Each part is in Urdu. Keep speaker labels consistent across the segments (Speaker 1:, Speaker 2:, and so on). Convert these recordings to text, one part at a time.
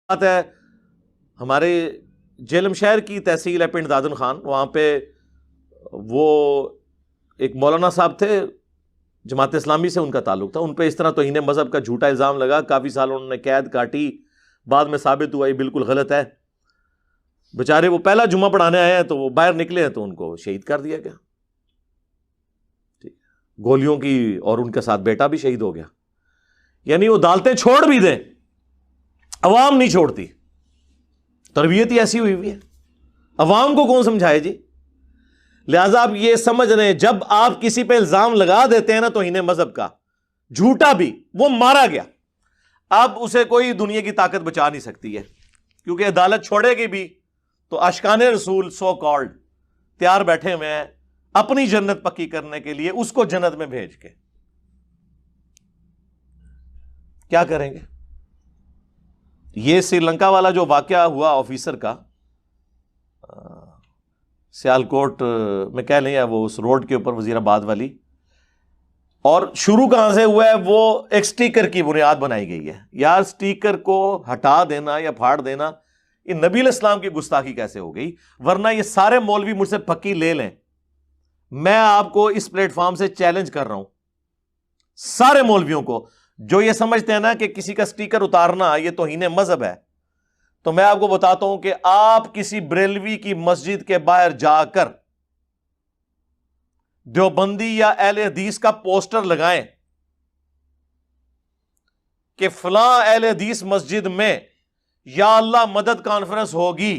Speaker 1: بات ہے ہمارے جیلم شہر کی تحصیل ہے پنڈ دادن خان، وہاں پہ وہ ایک مولانا صاحب تھے، جماعت اسلامی سے ان کا تعلق تھا، ان پہ اس طرح توہین مذہب کا جھوٹا الزام لگا، کافی سال انہوں نے قید کاٹی، بعد میں ثابت ہوا یہ بالکل غلط ہے، بیچارے وہ پہلا جمعہ پڑھانے آئے ہیں تو وہ باہر نکلے ہیں تو ان کو شہید کر دیا گیا گولیوں کی، اور ان کے ساتھ بیٹا بھی شہید ہو گیا۔ یعنی وہ عدالتیں چھوڑ بھی دیں، عوام نہیں چھوڑتی، تربیت ہی ایسی ہوئی ہوئی ہے، عوام کو کون سمجھائے جی؟ لہذا آپ یہ سمجھ رہے ہیں جب آپ کسی پہ الزام لگا دیتے ہیں نا توہین مذہب کا، جھوٹا بھی، وہ مارا گیا، اب اسے کوئی دنیا کی طاقت بچا نہیں سکتی ہے، کیونکہ عدالت چھوڑے گی بھی تو عاشقان رسول سو کالڈ تیار بیٹھے ہوئے ہیں اپنی جنت پکی کرنے کے لیے، اس کو جنت میں بھیج کے کیا کریں گے؟ یہ سری لنکا والا جو واقعہ ہوا آفیسر کا، سیالکوٹ میں کہہ لیں یا وہ اس روڈ کے اوپر وزیر آباد والی، اور شروع کہاں سے ہوا ہے؟ وہ ایک سٹیکر کی بنیاد بنائی گئی ہے۔ یار سٹیکر کو ہٹا دینا یا پھاڑ دینا، یہ نبی علیہ السلام کی گستاخی کیسے ہو گئی؟ ورنہ یہ سارے مولوی مجھ سے پکی لے لیں، میں آپ کو اس پلیٹ فارم سے چیلنج کر رہا ہوں، سارے مولویوں کو جو یہ سمجھتے ہیں نا کہ کسی کا سٹیکر اتارنا یہ توہین مذہب ہے، تو میں آپ کو بتاتا ہوں کہ آپ کسی بریلوی کی مسجد کے باہر جا کر دیوبندی یا اہل حدیث کا پوسٹر لگائیں کہ فلاں اہل حدیث مسجد میں یا اللہ مدد کانفرنس ہوگی،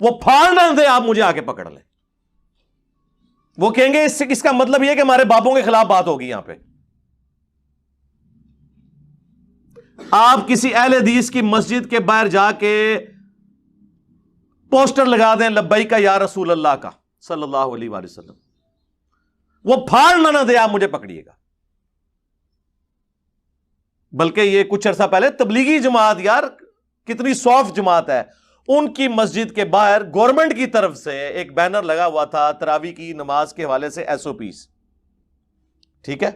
Speaker 1: وہ پھاڑ نہ دیں، آپ مجھے آگے پکڑ لیں، وہ کہیں گے اس کا مطلب یہ کہ ہمارے باپوں کے خلاف بات ہوگی یہاں پہ۔ آپ کسی اہل حدیث کی مسجد کے باہر جا کے پوسٹر لگا دیں لبیک یا رسول اللہ کا صلی اللہ علیہ وآلہ وسلم، وہ پھاڑنا نہ دے، آپ مجھے پکڑیے گا۔ بلکہ یہ کچھ عرصہ پہلے تبلیغی جماعت، یار کتنی سافٹ جماعت ہے، ان کی مسجد کے باہر گورنمنٹ کی طرف سے ایک بینر لگا ہوا تھا تراویح کی نماز کے حوالے سے SOPs، ٹھیک ہے،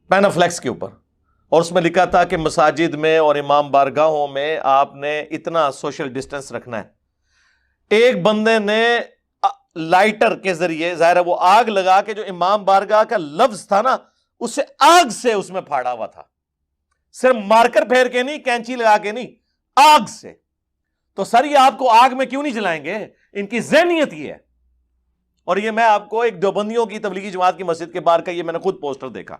Speaker 1: پینافلیکس کے اوپر، اور اس میں لکھا تھا کہ مساجد میں اور امام بارگاہوں میں آپ نے اتنا سوشل ڈسٹینس رکھنا ہے۔ ایک بندے نے لائٹر کے ذریعے، ظاہر ہے وہ آگ لگا کے جو امام بارگاہ کا لفظ تھا نا، اسے آگ سے اس میں پھاڑا ہوا تھا، صرف مارکر پھیر کے نہیں، کینچی لگا کے نہیں، آگ سے۔ تو سر یہ آپ کو آگ میں کیوں نہیں جلائیں گے؟ ان کی ذہنیت یہ ہے۔ اور یہ میں آپ کو ایک دیوبندیوں کی تبلیغی جماعت کی مسجد کے باہر کا یہ میں نے خود پوسٹر دیکھا،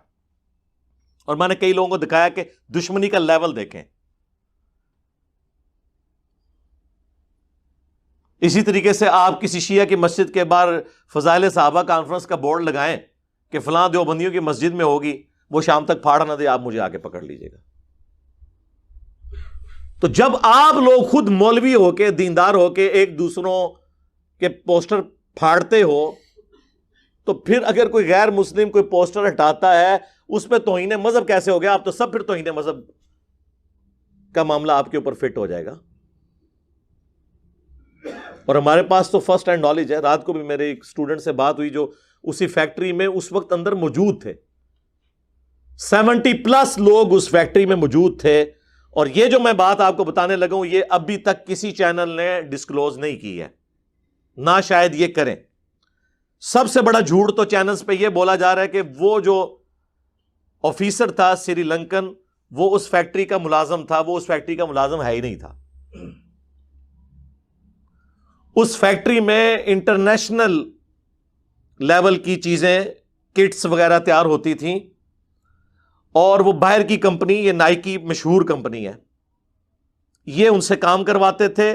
Speaker 1: اور میں نے کئی لوگوں کو دکھایا کہ دشمنی کا لیول دیکھیں۔ اسی طریقے سے آپ کسی شیعہ کی مسجد کے باہر فضائل صحابہ کانفرنس کا بورڈ لگائیں کہ فلاں دیوبندیوں کی مسجد میں ہوگی، وہ شام تک پھاڑ نہ دے، آپ مجھے آگے پکڑ لیجئے گا۔ تو جب آپ لوگ خود مولوی ہو کے، دیندار ہو کے ایک دوسروں کے پوسٹر پھاڑتے ہو، تو پھر اگر کوئی غیر مسلم کوئی پوسٹر ہٹاتا ہے، اس پہ توہین مذہب کیسے ہو گیا؟ آپ تو سب پھر توہین مذہب کا معاملہ آپ کے اوپر فٹ ہو جائے گا۔ اور ہمارے پاس تو فرسٹ ہینڈ نالج ہے۔ رات کو بھی میرے ایک اسٹوڈنٹ سے بات ہوئی جو اسی فیکٹری میں اس وقت اندر موجود تھے، 70+ لوگ اس فیکٹری میں موجود تھے، اور یہ جو میں بات آپ کو بتانے لگا ہوں یہ ابھی تک کسی چینل نے ڈسکلوز نہیں کی ہے، نہ شاید یہ کریں۔ سب سے بڑا جھوٹ تو چینلز پہ یہ بولا جا رہا ہے کہ وہ جو آفیسر تھا سری لنکن، وہ اس فیکٹری کا ملازم تھا، وہ اس فیکٹری کا ملازم ہے ہی نہیں تھا۔ اس فیکٹری میں انٹرنیشنل لیول کی چیزیں، کٹس وغیرہ تیار ہوتی تھیں، اور وہ باہر کی کمپنی، یہ نائکی مشہور کمپنی ہے، یہ ان سے کام کرواتے تھے،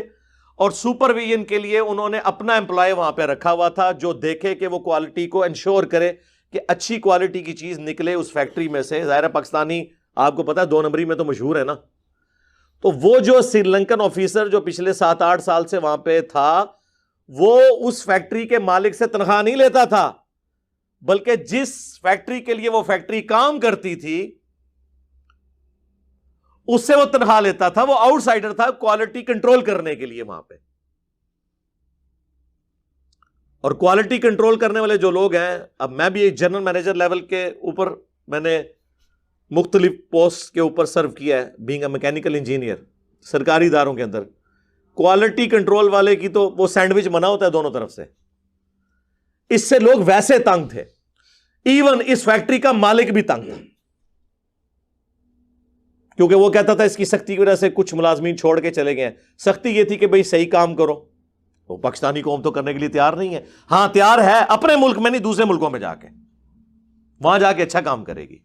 Speaker 1: اور سپرویژن کے لیے انہوں نے اپنا امپلائی وہاں پہ رکھا ہوا تھا جو دیکھے کہ وہ کوالٹی کو انشور کرے کہ اچھی کوالٹی کی چیز نکلے اس فیکٹری میں سے۔ ظاہر پاکستانی آپ کو پتا ہے 2 نمبری میں تو مشہور ہے نا۔ تو وہ جو سری لنکن آفیسر جو پچھلے 7-8 سال سے وہاں پہ تھا، وہ اس فیکٹری کے مالک سے تنخواہ نہیں لیتا تھا، بلکہ جس فیکٹری کے لیے وہ فیکٹری کام کرتی تھی اس سے وہ تنخواہ لیتا تھا۔ وہ آؤٹ سائڈر تھا کوالٹی کنٹرول کرنے کے لیے وہاں پہ۔ اور کوالٹی کنٹرول کرنے والے جو لوگ ہیں، اب میں بھی ایک جنرل مینیجر لیول کے اوپر میں نے مختلف پوسٹ کے اوپر سرو کیا ہے، بینگ اے میکینیکل انجینئر سرکاری اداروں کے اندر. کوالٹی کنٹرول والے کی تو وہ سینڈوچ بنا ہوتا ہے دونوں طرف سے. اس سے لوگ ویسے تنگ تھے، ایون اس فیکٹری کا مالک بھی تنگ تھا، کیونکہ وہ کہتا تھا اس کی سختی کی وجہ سے کچھ ملازمین چھوڑ کے چلے گئے ہیں. سختی یہ تھی کہ بھئی صحیح کام کرو. وہ پاکستانی قوم تو کرنے کے لیے تیار نہیں ہے. ہاں تیار ہے اپنے ملک میں نہیں، دوسرے ملکوں میں جا کے، وہاں جا کے اچھا کام کرے گی.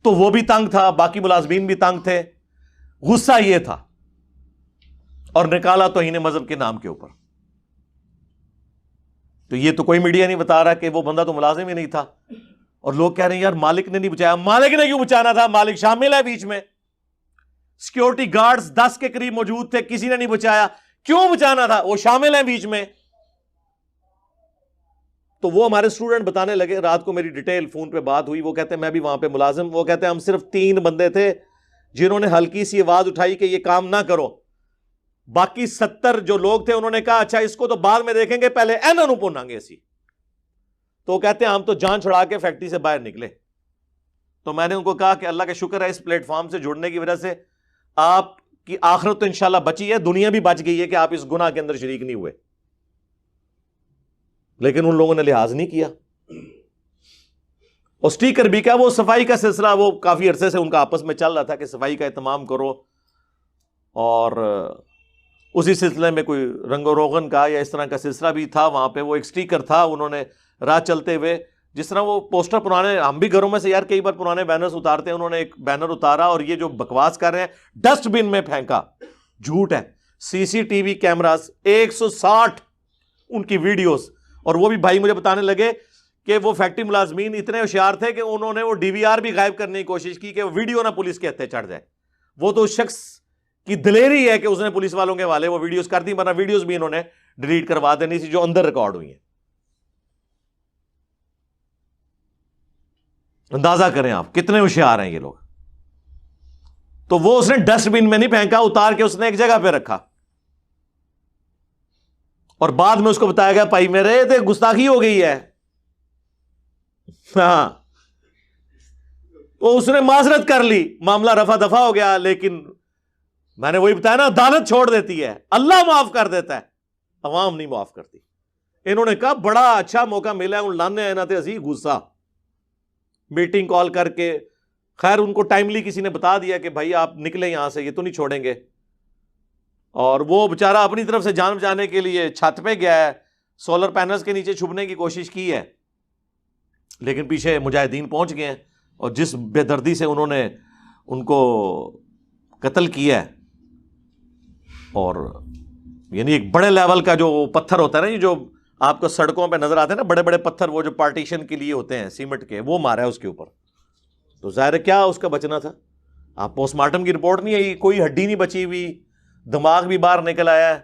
Speaker 1: تو وہ بھی تنگ تھا، باقی ملازمین بھی تنگ تھے. غصہ یہ تھا اور نکالا توہین مذہب کے نام کے اوپر. تو یہ تو کوئی میڈیا نہیں بتا رہا کہ وہ بندہ تو ملازم ہی نہیں تھا، اور لوگ کہہ رہے ہیں یار مالک نے نہیں بچایا. مالک نے کیوں بچانا تھا؟ مالک شامل ہے بیچ میں. سیکیورٹی گارڈز 10 کے قریب موجود تھے، کسی نے نہیں بچایا. کیوں بچانا تھا؟ وہ شامل ہیں بیچ میں. تو وہ ہمارے اسٹوڈنٹ بتانے لگے، رات کو میری ڈیٹیل فون پہ بات ہوئی، وہ کہتے ہیں میں بھی وہاں پہ ملازم. وہ کہتے ہیں ہم صرف 3 بندے تھے جنہوں نے ہلکی سی آواز اٹھائی کہ یہ کام نہ کرو. باقی 70 جو لوگ تھے انہوں نے کہا اچھا اس کو تو بعد میں دیکھیں گے، پہلے اینا نو پوناں گے اسی. تو کہتے ہیں ہم تو جان چھڑا کے فیکٹری سے باہر نکلے. تو میں نے ان کو کہا کہ اللہ کا شکر ہے اس پلیٹ فارم سے جڑنے کی وجہ سے آپ کی آخرت تو انشاءاللہ بچی ہے، دنیا بھی بچ گئی ہے کہ آپ اس گناہ کے اندر شریک نہیں ہوئے. لیکن ان لوگوں نے لحاظ نہیں کیا. اور سٹیکر بھی کیا، وہ صفائی کا سلسلہ وہ کافی عرصے سے ان کا آپس میں چل رہا تھا کہ صفائی کا اہتمام کرو، اور اسی سلسلے میں کوئی رنگ و روغن کا یا اس طرح کا سلسلہ بھی تھا. وہاں پہ وہ ایک سٹیکر تھا، انہوں نے راہ چلتے ہوئے جس طرح وہ پوسٹر پرانے، ہم بھی گھروں میں سے یار کئی بار پرانے بینرز اتارتے ہیں، انہوں نے ایک بینر اتارا اور یہ جو بکواس کر رہے ہیں ڈسٹ بن میں پھینکا. جھوٹ ہے. CCTV کیمراز 160 ان کی ویڈیوز. اور وہ بھی بھائی مجھے بتانے لگے کہ وہ فیکٹری ملازمین اتنے ہوشیار تھے کہ انہوں نے وہ DVR بھی غائب کرنے کی کوشش کی کہ وہ ویڈیو نہ پولیس کے ہتھے چڑھ جائے. وہ تو اس شخص کی دلیری ہے کہ اس نے پولیس والوں کے حوالے وہ ویڈیوز کر دی، ورنہ ویڈیوز بھی انہوں نے ڈیلیٹ کروا دینی تھی جو اندر ریکارڈ ہوئی ہیں. اندازہ کریں آپ کتنے ہوشیار ہیں یہ لوگ. تو وہ اس نے ڈسٹ بن میں نہیں پھینکا، اتار کے اس نے ایک جگہ پہ رکھا، اور بعد میں اس کو بتایا گیا بھائی میرے تے گستاخی ہو گئی ہے. ہاں وہ اس نے معذرت کر لی، معاملہ رفع دفع ہو گیا. لیکن میں نے وہی بتایا نا، عدالت چھوڑ دیتی ہے، اللہ معاف کر دیتا ہے، عوام نہیں معاف کرتی. انہوں نے کہا بڑا اچھا موقع ملا ہے، ان لانے آنا تھے اسی غصہ. میٹنگ کال کر کے، خیر ان کو ٹائملی کسی نے بتا دیا کہ بھائی آپ نکلیں یہاں سے، یہ تو نہیں چھوڑیں گے. اور وہ بیچارہ اپنی طرف سے جان بچانے کے لیے چھت پہ گیا ہے، سولر پینلز کے نیچے چھپنے کی کوشش کی ہے، لیکن پیچھے مجاہدین پہنچ گئے ہیں اور جس بے دردی سے انہوں نے ان کو قتل کیا ہے. اور یعنی ایک بڑے لیول کا جو پتھر ہوتا ہے نا، یہ جو آپ کو سڑکوں پہ نظر آتے ہیں نا بڑے بڑے پتھر، وہ جو پارٹیشن کے لیے ہوتے ہیں سیمنٹ کے، وہ مارا ہے اس کے اوپر. تو ظاہر ہے کیا اس کا بچنا تھا. آپ پوسٹ مارٹم کی رپورٹ نہیں آئی، کوئی ہڈی نہیں بچی ہوئی، دماغ بھی باہر نکل آیا ہے،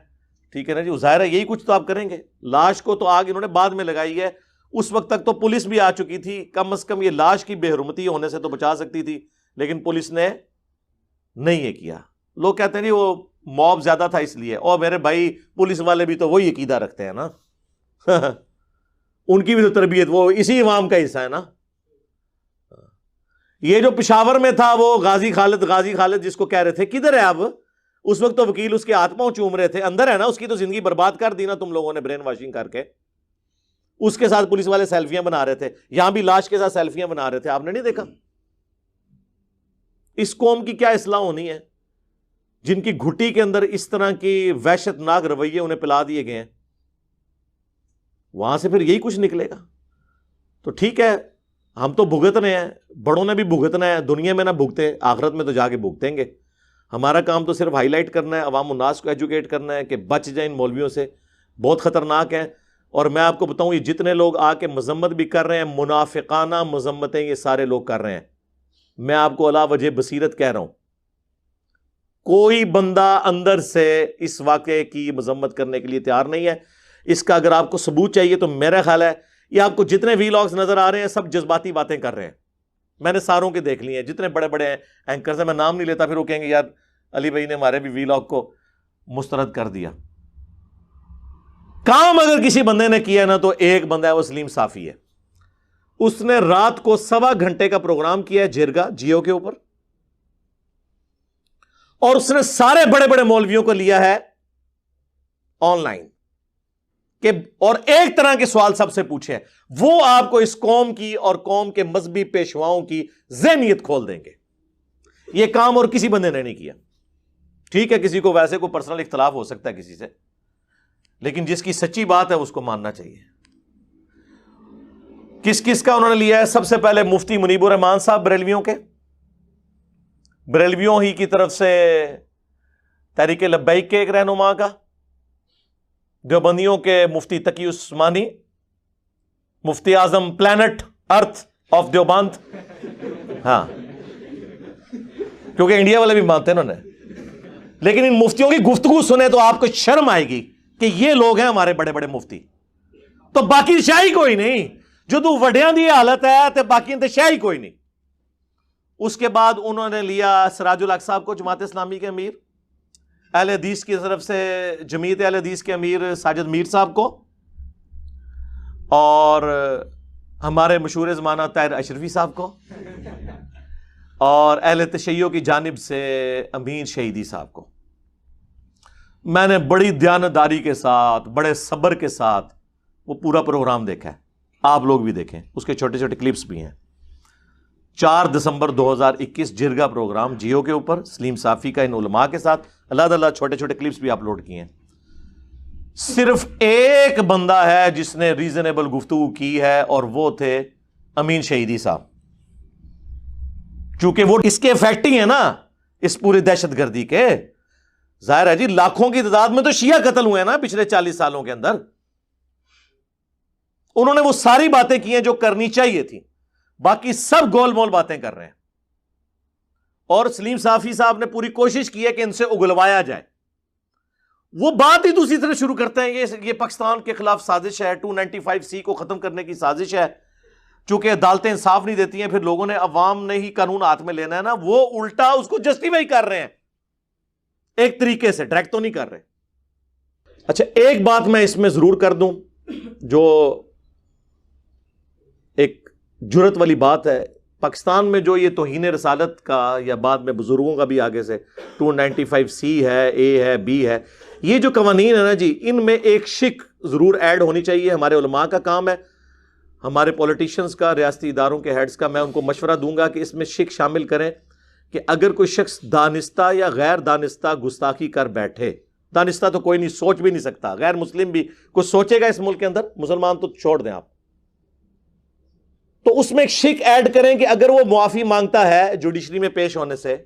Speaker 1: ٹھیک ہے نا جی. ظاہر ہے یہی کچھ تو آپ کریں گے. لاش کو تو آگ انہوں نے بعد میں لگائی ہے، اس وقت تک تو پولیس بھی آ چکی تھی، کم از کم یہ لاش کی بے حرمتی ہونے سے تو بچا سکتی تھی، لیکن پولیس نے نہیں یہ کیا. لوگ کہتے ہیں نہیں وہ موب زیادہ تھا اس لیے. اور میرے بھائی پولیس والے بھی تو وہی عقیدہ رکھتے ہیں نا ان کی بھی تو تربیت وہ اسی عوام کا حصہ ہے نا. یہ جو پشاور میں تھا وہ غازی خالد جس کو کہہ رہے تھے کدھر ہے اب؟ اس وقت تو وکیل اس کے ہاتھ پاؤں چوم رہے تھے، اندر ہے نا، اس کی تو زندگی برباد کر دی نا تم لوگوں نے برین واشنگ کر کے. اس کے ساتھ پولیس والے سیلفیاں بنا رہے تھے، یہاں بھی لاش کے ساتھ سیلفیاں بنا رہے تھے، آپ نے نہیں دیکھا؟ اس قوم کی کیا اصلاح ہونی ہے جن کی گھٹی کے اندر اس طرح کی وحشت ناک رویے انہیں پلا دیے گئے ہیں؟ وہاں سے پھر یہی کچھ نکلے گا. تو ٹھیک ہے، ہم تو بھگت رہے ہیں، بڑوں نے بھی بھگتنا ہے، دنیا میں نہ بھگتے آخرت میں تو جا کے بھگتیں گے. ہمارا کام تو صرف ہائی لائٹ کرنا ہے، عوام الناس کو ایجوکیٹ کرنا ہے کہ بچ جائیں ان مولویوں سے، بہت خطرناک ہیں. اور میں آپ کو بتاؤں یہ جتنے لوگ آ کے مذمت بھی کر رہے ہیں، منافقانہ مذمتیں یہ سارے لوگ کر رہے ہیں. میں آپ کو علا وجہ بصیرت کہہ رہا ہوں، کوئی بندہ اندر سے اس واقعے کی مذمت کرنے کے لیے تیار نہیں ہے. اس کا اگر آپ کو ثبوت چاہیے تو میرا خیال ہے یہ آپ کو جتنے ویلاگز نظر آ رہے ہیں سب جذباتی باتیں کر رہے ہیں. میں نے ساروں کے دیکھ لی ہیں، جتنے بڑے بڑے اینکرز ہیں، میں نام نہیں لیتا پھر وہ کہیں گے یار علی بھائی نے ہمارے بھی ویلاگ کو مسترد کر دیا. کام اگر کسی بندے نے کیا نا تو ایک بندہ ہے، وہ سلیم صافی ہے. اس نے رات کو 1.25 گھنٹے کا پروگرام کیا ہے جرگا جیو کے اوپر, اور اس نے سارے بڑے بڑے مولویوں کو لیا ہے آن لائن کہ اور ایک طرح کے سوال سب سے پوچھے ہیں, وہ آپ کو اس قوم کی اور قوم کے مذہبی پیشواؤں کی ذہنیت کھول دیں گے. یہ کام اور کسی بندے نے نہیں کیا. ٹھیک ہے, کسی کو ویسے کوئی پرسنل اختلاف ہو سکتا ہے کسی سے, لیکن جس کی سچی بات ہے اس کو ماننا چاہیے. کس کس کا انہوں نے لیا ہے؟ سب سے پہلے مفتی منیب الرحمان صاحب بریلویوں کے, بریلویوں ہی کی طرف سے تحریک لبیک کے ایک رہنما کا, دیوبندیوں کے مفتی تقی عثمانی, مفتی اعظم پلانٹ ارتھ آف دیوبند, ہاں کیونکہ انڈیا والے بھی مانتے ہیں انہوں نے. لیکن ان مفتیوں کی گفتگو سنے تو آپ کو شرم آئے گی کہ یہ لوگ ہیں ہمارے بڑے بڑے مفتی, تو باقی شاہی کوئی نہیں. جدو وڈیاں دی حالت ہے تو باقی انتے شاہی کوئی نہیں. اس کے بعد انہوں نے لیا سراج الحق صاحب کو, جماعت اسلامی کے امیر, اہل حدیث کی طرف سے جمعیت اہل حدیث کے امیر ساجد میر صاحب کو, اور ہمارے مشہور زمانہ طاہر اشرفی صاحب کو, اور اہل تشیع کی جانب سے امین شہیدی صاحب کو. میں نے بڑی دیانتداری کے ساتھ, بڑے صبر کے ساتھ وہ پورا پروگرام دیکھا ہے, آپ لوگ بھی دیکھیں, اس کے چھوٹے چھوٹے کلپس بھی ہیں. 4 دسمبر 2021 جرگا پروگرام جیو کے اوپر سلیم صافی کا ان علماء کے ساتھ, اللہ تعالیٰ چھوٹے چھوٹے کلپس بھی اپلوڈ کیے ہیں. صرف ایک بندہ ہے جس نے ریزنیبل گفتگو کی ہے, اور وہ تھے امین شہیدی صاحب, چونکہ وہ اس کے افیکٹنگ ہیں نا اس پوری دہشت گردی کے. ظاہر ہے جی, لاکھوں کی تعداد میں تو شیعہ قتل ہوئے ہیں نا پچھلے 40 سالوں کے اندر. انہوں نے وہ ساری باتیں کی ہیں جو کرنی چاہیے تھی, باقی سب گول مول باتیں کر رہے ہیں. اور سلیم صافی صاحب نے پوری کوشش کی ہے کہ ان سے اگلوایا جائے. وہ بات ہی دوسری طرح شروع کرتے ہیں, یہ پاکستان کے خلاف سازش ہے, 295C کو ختم کرنے کی سازش ہے. چونکہ عدالتیں انصاف نہیں دیتی ہیں, پھر لوگوں نے, عوام نے ہی قانون ہاتھ میں لینا ہے نا, وہ الٹا اس کو جسٹیفائی کر رہے ہیں ایک طریقے سے, ڈائریکٹ تو نہیں کر رہے. اچھا ایک بات میں اس میں ضرور کر دوں, جو ایک جرت والی بات ہے. پاکستان میں جو یہ توہین رسالت کا, یا بعد میں بزرگوں کا بھی آگے سے 295C ہے, A ہے, B ہے, یہ جو قوانین ہے نا جی, ان میں ایک شک ضرور ایڈ ہونی چاہیے. ہمارے علماء کا کام ہے, ہمارے پولیٹیشینز کا, ریاستی اداروں کے ہیڈز کا, میں ان کو مشورہ دوں گا کہ اس میں شک شامل کریں کہ اگر کوئی شخص دانستہ یا غیر دانستہ گستاخی کر بیٹھے, دانستہ تو کوئی نہیں, سوچ بھی نہیں سکتا, غیر مسلم بھی کوئی سوچے گا اس ملک کے اندر, مسلمان تو چھوڑ دیں آپ, تو اس میں ایک شک ایڈ کریں کہ اگر وہ معافی مانگتا ہے جوڈیشری میں پیش ہونے سے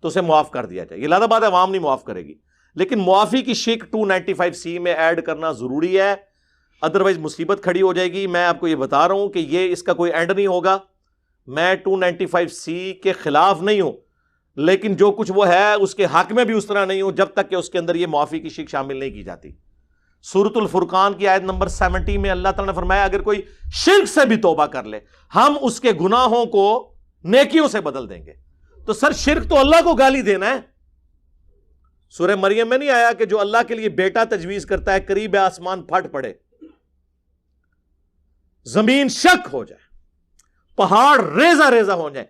Speaker 1: تو اسے معاف کر دیا جائے. یہ لادہ بات ہے, عوام نہیں معاف کرے گی, لیکن معافی کی شک 295C میں ایڈ کرنا ضروری ہے, ادروائز مصیبت کھڑی ہو جائے گی. میں آپ کو یہ بتا رہا ہوں کہ یہ اس کا کوئی اینڈ نہیں ہوگا. میں 295C کے خلاف نہیں ہوں, لیکن جو کچھ وہ ہے اس کے حق میں بھی اس طرح نہیں ہوں جب تک کہ اس کے اندر یہ معافی کی شک شامل نہیں کی جاتی. سورۃ الفرقان کی آیت نمبر 70 میں اللہ تعالیٰ نے فرمایا اگر کوئی شرک سے بھی توبہ کر لے ہم اس کے گناہوں کو نیکیوں سے بدل دیں گے. تو سر شرک تو اللہ کو گالی دینا ہے. سورہ مریم میں نہیں آیا کہ جو اللہ کے لیے بیٹا تجویز کرتا ہے قریب آسمان پھٹ پڑے, زمین شک ہو جائے, پہاڑ ریزہ ریزہ ہو جائے,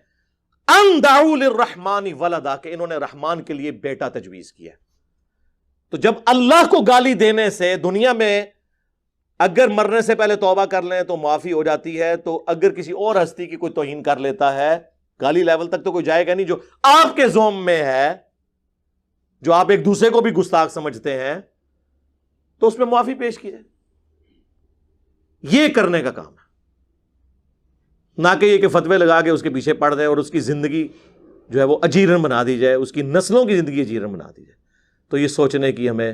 Speaker 1: ان دعوا للرحمن ولدا, کہ انہوں نے رحمان کے لیے بیٹا تجویز کیا. تو جب اللہ کو گالی دینے سے دنیا میں اگر مرنے سے پہلے توبہ کر لیں تو معافی ہو جاتی ہے, تو اگر کسی اور ہستی کی کوئی توہین کر لیتا ہے, گالی لیول تک تو کوئی جائے گا نہیں, جو آپ کے زوم میں ہے, جو آپ ایک دوسرے کو بھی گستاخ سمجھتے ہیں, تو اس میں معافی پیش کی جائے. یہ کرنے کا کام ہے, نہ کہ یہ کہ فتوے لگا کے اس کے پیچھے پڑ دیں اور اس کی زندگی جو ہے وہ اجیرن بنا دی جائے, اس کی نسلوں کی زندگی اجیرن بنا دی جائے. تو یہ سوچنے کی ہمیں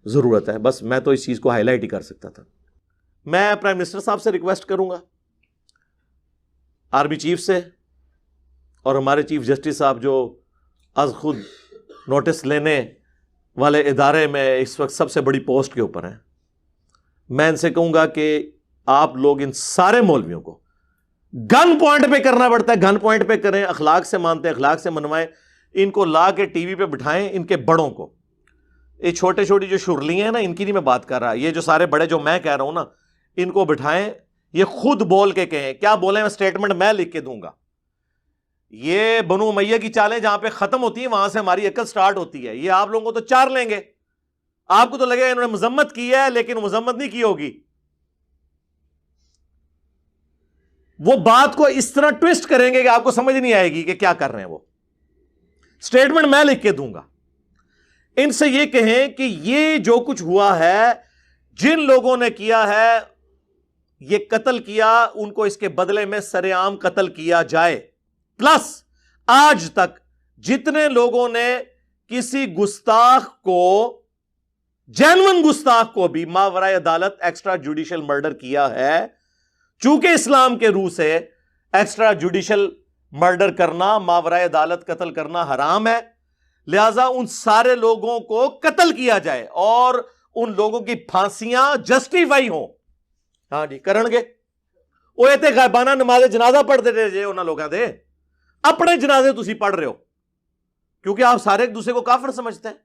Speaker 1: ضرورت ہے. بس میں تو اس چیز کو ہائی لائٹ ہی کر سکتا تھا. میں پرائم منسٹر صاحب سے ریکویسٹ کروں گا, آرمی چیف سے, اور ہمارے چیف جسٹس صاحب جو از خود نوٹس لینے والے ادارے میں اس وقت سب سے بڑی پوسٹ کے اوپر ہیں, میں ان سے کہوں گا کہ آپ لوگ ان سارے مولویوں کو گن پوائنٹ پہ کرنا پڑتا ہے, گن پوائنٹ پہ کریں, اخلاق سے مانتے ہیں, اخلاق سے منوائیں, ان کو لا کے ٹی وی پہ بٹھائیں, ان کے بڑوں کو. یہ چھوٹے چھوٹی جو شرلیاں ہیں نا, ان کی نہیں میں بات کر رہا, یہ جو سارے بڑے جو میں کہہ رہا ہوں نا, ان کو بٹھائیں, یہ خود بول کے کہیں. کیا بولیں؟ میں سٹیٹمنٹ میں لکھ کے دوں گا. یہ بنو امیہ کی چالیں جہاں پہ ختم ہوتی ہیں وہاں سے ہماری عقل سٹارٹ ہوتی ہے. یہ آپ لوگوں کو تو چار لیں گے. آپ کو تو لگے انہوں نے مذمت کی ہے لیکن مذمت نہیں کی ہوگی. وہ بات کو اس طرح ٹویسٹ کریں گے کہ آپ کو سمجھ نہیں آئے گی کہ کیا کر رہے ہیں وہ. سٹیٹمنٹ میں لکھ کے دوں گا. ان سے یہ کہیں کہ یہ جو کچھ ہوا ہے، جن لوگوں نے کیا ہے یہ قتل کیا، ان کو اس کے بدلے میں سر عام قتل کیا جائے. پلس آج تک جتنے لوگوں نے کسی گستاخ کو، جینون گستاخ کو بھی ماورائے عدالت ایکسٹرا جوڈیشل مرڈر کیا ہے، چونکہ اسلام کے روح سے ایکسٹرا جوڈیشل مرڈر کرنا، ماورائے عدالت قتل کرنا حرام ہے، لہذا ان سارے لوگوں کو قتل کیا جائے اور ان لوگوں کی پھانسیاں جسٹیفائی ہوں. ہاں جی کرن گے. وہ ایتے غائبانہ نماز جنازہ پڑھتے رہے جے انہاں لوگاں دے. اپنے جنازے تسی پڑھ رہے ہو کیونکہ آپ سارے ایک دوسرے کو کافر سمجھتے ہیں.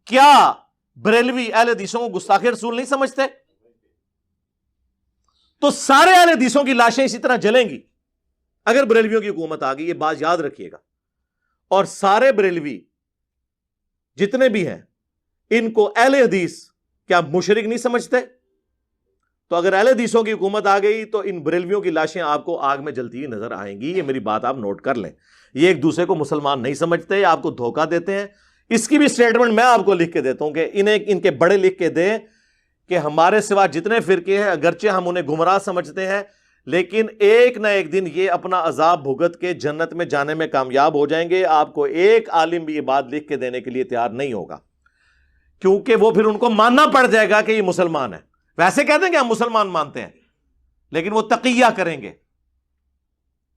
Speaker 1: کیا بریلوی اہل حدیثوں کو گستاخ رسول نہیں سمجھتے؟ تو سارے اہل حدیثوں کی لاشیں اسی طرح جلیں گی اگر بریلویوں کی حکومت آ گئی. یہ بات یاد رکھیے گا. اور سارے بریلوی جتنے بھی ہیں ان کو اہل حدیث کیا مشرک نہیں سمجھتے؟ تو اگر اہل حدیثوں کی حکومت آ گئی تو ان بریلویوں کی لاشیں آپ کو آگ میں جلتی ہوئی نظر آئیں گی. یہ میری بات آپ نوٹ کر لیں. یہ ایک دوسرے کو مسلمان نہیں سمجھتے، آپ کو دھوکہ دیتے ہیں. اس کی بھی سٹیٹمنٹ میں آپ کو لکھ کے دیتا ہوں کہ انہیں ان کے بڑے لکھ کے دیں کہ ہمارے سوا جتنے فرقے ہیں اگرچہ ہم انہیں گمراہ سمجھتے ہیں لیکن ایک نہ ایک دن یہ اپنا عذاب بھگت کے جنت میں جانے میں کامیاب ہو جائیں گے. آپ کو ایک عالم بھی یہ بات لکھ کے دینے کے لیے تیار نہیں ہوگا کیونکہ وہ پھر ان کو ماننا پڑ جائے گا کہ یہ مسلمان ہے. ویسے کہہ دیں کہ ہم مسلمان مانتے ہیں لیکن وہ تقیہ کریں گے،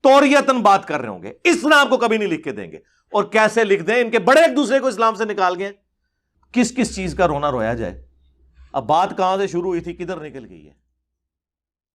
Speaker 1: توریتاً بات کر رہے ہوں گے. اس طرح آپ کو کبھی نہیں لکھ کے دیں گے. اور کیسے لکھ دیں؟ ان کے بڑے ایک دوسرے کو اسلام سے نکال گئے. کس کس چیز کا رونا رویا جائے. اب بات کہاں سے شروع ہوئی تھی کدھر نکل گئی ہے؟